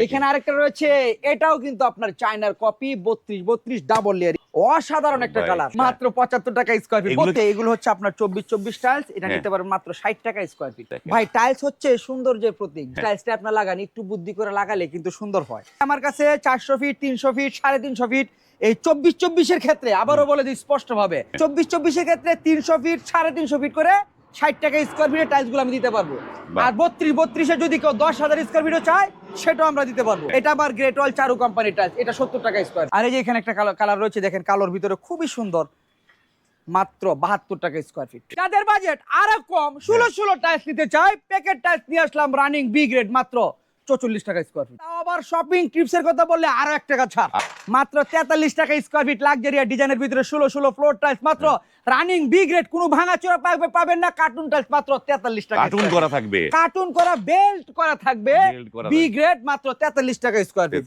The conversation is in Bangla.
এখানে আরেকটা রয়েছে, এটাও কিন্তু আপনার চায়নার কপি 32 ডাবল লেয়ার, অসাধারণ একটা কালার, মাত্র 75 টাকা স্কয়ার ফিট। এগুলো হচ্ছে আপনার 24 টাইলস, এটা নিতে পারবেন মাত্র 60 টাকা স্কয়ার ফিট। ভাই টাইলস হচ্ছে সৌন্দর্যের প্রতীক, টাইলসটা আপনার লাগান একটু বুদ্ধি করে লাগালে কিন্তু সুন্দর হয়। আমার কাছে 400 ফিট, 300 ফিট, 350 ফিট, এই 24 এর ক্ষেত্রে আবারও বলে দিই স্পষ্ট ভাবে, 24 এর ক্ষেত্রে 300 ফিট, 350 ফিট করে 60 টাকা স্কয়ার ফিটের টাইলস গুলো আমি দিতে পারবো। আর 32 এ যদি কেউ 10,000 স্কয়ার ফিটও চায় সেটাও আমরা দিতে পারবো। এটা আবার গ্রেট ওয়াল চারু কোম্পানির টাইলস, এটা 70 টাকা স্কয়ার। আর এই যে এখানে একটা কালার রয়েছে, দেখেন কালোর ভিতরে খুবই সুন্দর, মাত্র 72 টাকা স্কয়ার ফিট। যাদের বাজেট আরো কম, 16 টাইলস নিতে চায়, প্যাকেট টাইলস নিয়ে আসলাম রানিং বি গ্রেড, মাত্র 44 টাকা স্কয়ার ফিট। তাও আবার শপিং টিপস এর কথা বললে আরো 1 টাকা ছাড়, মাত্র 43 টাকা স্কয়ার ফিট। লাক্সারিয়া ডিজাইনের ভিতরে 16 ফ্লোর টাইলস, মাত্র রানিং বি গ্রেড, কোনো ভাঙাচোরা পাবেন না। কার্টুন টাইলস মাত্র 43 টাকা, কার্টুন করা থাকবে, কার্টুন করা বেল্ট করা থাকবে, বি গ্রেড মাত্র 43 টাকা স্কয়ার ফিট।